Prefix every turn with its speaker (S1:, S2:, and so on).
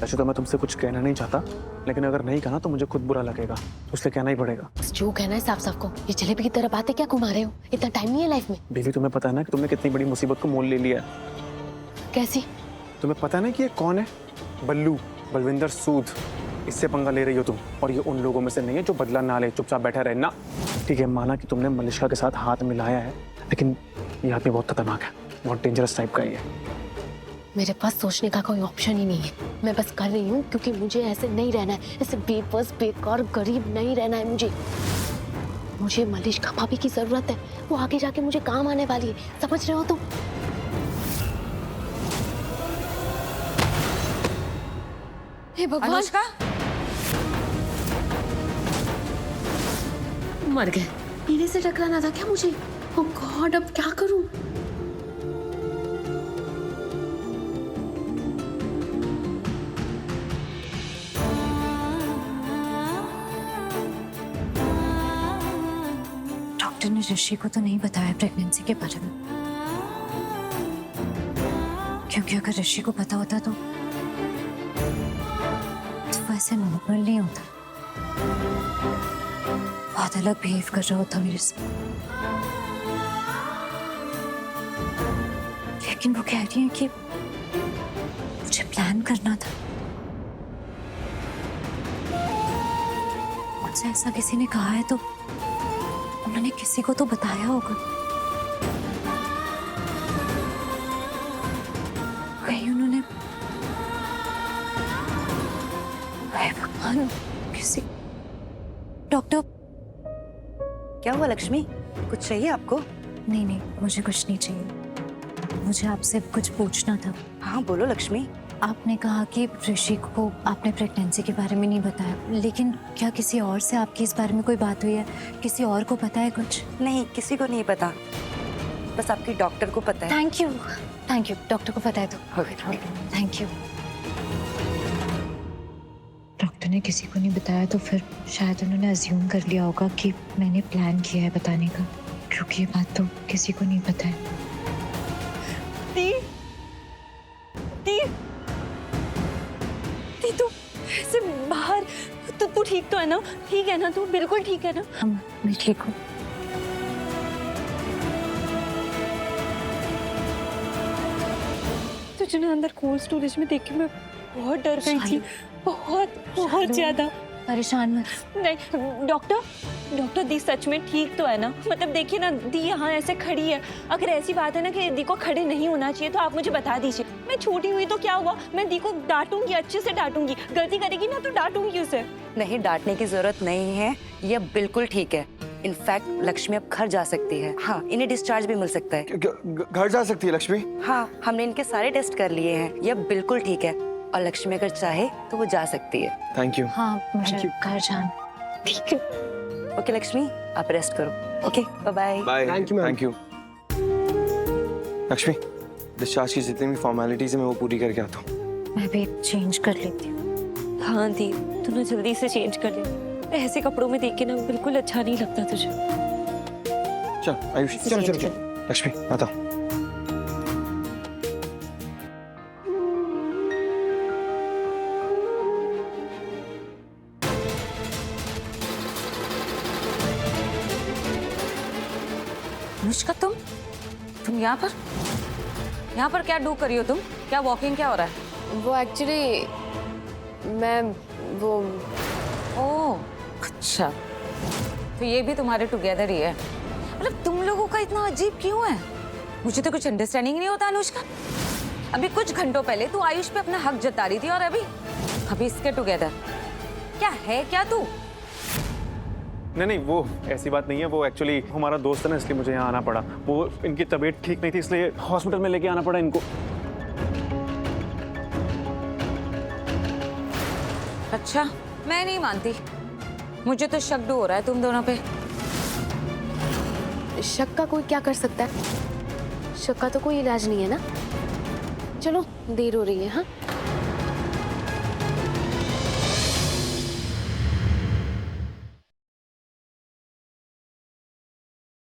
S1: वैसे तो मैं तुमसे कुछ कहना नहीं चाहता, लेकिन अगर नहीं कहा तो मुझे खुद बुरा लगेगा, तो इसलिए कहना ही पड़ेगा।
S2: जो कहना है साफ साफ को। ये जलेबी की तरह बातें क्या घुमा रहे हो? इतना टाइम नहीं है लाइफ में।
S1: बेबी तुम्हें पता है ना कि तुमने कितनी बड़ी मुसीबत को मोल ले लिया है।
S2: कैसी?
S1: तुम्हें पता है ना कि ये कौन है? बल्लू, बलविंदर सूद। इससे पंगा ले रही हो तुम, और ये उन लोगों में से नहीं है जो बदला ना ले, चुपचाप बैठा रहे ना। ठीक है, माना कि तुमने मलिष्का के साथ हाथ मिलाया है, लेकिन ये आदमी बहुत खतरनाक है, बहुत डेंजरस टाइप का ही है।
S2: मेरे पास सोचने का कोई ऑप्शन ही नहीं है। मैं बस कर रही हूँ क्योंकि मुझे ऐसे नहीं रहना है, ऐसे बेबस बेकार गरीब नहीं रहना है मुझे मलिष्का भाभी की जरूरत है। वो आगे जाके मुझे काम आने वाली है, समझ रहे हो तुम? हे भगवान,
S3: अनुष्का
S2: मर गए। पीने से टकराना था क्या मुझे? ओह गॉड, अब क्या करूं?
S3: डॉक्टर ने ऋषि को तो नहीं बताया प्रेगनेंसी के बारे में, क्योंकि अगर ऋषि को पता होता तो वैसे नॉर्मल नहीं होता, बहुत अलग बिहेव कर रहा होता मेरे से। लेकिन वो कह रही है कि मुझे प्लान करना था। मुझसे ऐसा किसी ने कहा है तो उन्होंने किसी को तो बताया होगा। कहीं उन्होंने, हे भगवान, किसी डॉक्टर।
S4: क्या हुआ लक्ष्मी, कुछ चाहिए आपको?
S3: नहीं नहीं, मुझे कुछ नहीं चाहिए। मुझे आपसे कुछ पूछना था।
S4: हाँ बोलो लक्ष्मी।
S3: आपने कहा कि ऋषि को आपने प्रेगनेंसी के बारे में नहीं बताया, लेकिन क्या किसी और से आपकी इस बारे में कोई बात हुई है? किसी और को पता है कुछ?
S4: नहीं, किसी को नहीं पता, बस आपकी डॉक्टर को पता है।
S3: थैंक यू, डॉक्टर को पता है तो थैंक यू। डॉक्टर ने किसी को नहीं बताया तो फिर शायद उन्होंने अज्यूम कर लिया होगा कि मैंने प्लान किया है बताने का, क्योंकि ये बात तो किसी को नहीं पता है।
S5: तू ऐसे बाहर, तू ठीक तो है ना? ठीक है ना? तू बिल्कुल ठीक है ना?
S3: मैं ठीक हूँ।
S5: तुझे ना अंदर कोल्ड स्टोरेज में देख के मैं बहुत डर गई थी, बहुत ज्यादा।
S3: परेशान मत।
S5: नहीं डॉक्टर दी सच में ठीक तो है ना? मतलब देखिए ना, दी यहाँ ऐसे खड़ी है। अगर ऐसी बात है ना कि दी को खड़े नहीं होना चाहिए तो आप मुझे बता दीजिए। मैं छोटी हुई तो क्या हुआ, मैं दी को डांटूंगी, अच्छे से डांटूंगी। गलती करेगी ना तो डांटूंगी उसे।
S4: नहीं, डांटने की जरूरत नहीं है, ये बिल्कुल ठीक है। इनफैक्ट लक्ष्मी अब घर जा सकती है। हाँ, इन्हें डिस्चार्ज भी मिल सकता है।
S1: घर जा सकती है लक्ष्मी?
S4: हाँ, हमने इनके सारे टेस्ट कर लिए हैं, ये बिल्कुल ठीक है। और लक्ष्मी अगर चाहे तो वो जा सकती है।
S1: Thank you.
S3: हाँ, मुझे घर जाना।
S4: ठीक है, ओके लक्ष्मी, आप रेस्ट करो। Okay, bye bye.
S1: Thank you. Lakshmi, discharge की जितनी भी फॉर्मेलिटीज है मैं वो पूरी करके आता हूँ।
S3: मैं भी चेंज कर लेती हूँ।
S5: हाँ दी, तू ना जल्दी से चेंज कर ले। ऐसे कपड़ों में देख के ना बिल्कुल अच्छा नहीं लगता तुझे।
S1: चल आयुष, चल। लक्ष्मी आता हूँ।
S3: अनुष्का, तुम यहाँ पर क्या डू करी हो तुम? क्या वॉकिंग क्या हो रहा है?
S2: वो एक्चुअली मैं वो
S3: ओह अच्छा, तो ये भी तुम्हारे टुगेदर ही है। मतलब तुम लोगों का इतना अजीब क्यों है? मुझे तो कुछ अंडरस्टैंडिंग नहीं होता अनुष्का। अभी कुछ घंटों पहले तू आयुष पे अपना हक जता रही थी और अभी इसके टुगेदर। क्या है क्या तू?
S1: नहीं, वो ऐसी बात नहीं है। वो एक्चुअली हमारा दोस्त है ना, इसलिए मुझे यहाँ आना पड़ा। वो इनकी तबीयत ठीक नहीं थी, इसलिए हॉस्पिटल में लेके आना पड़ा इनको।
S3: अच्छा, मैं नहीं मानती। मुझे तो शक हो रहा है तुम दोनों पे।
S2: शक का कोई क्या कर सकता है? शक का तो कोई इलाज नहीं है ना। चलो, देर हो रही है। हाँ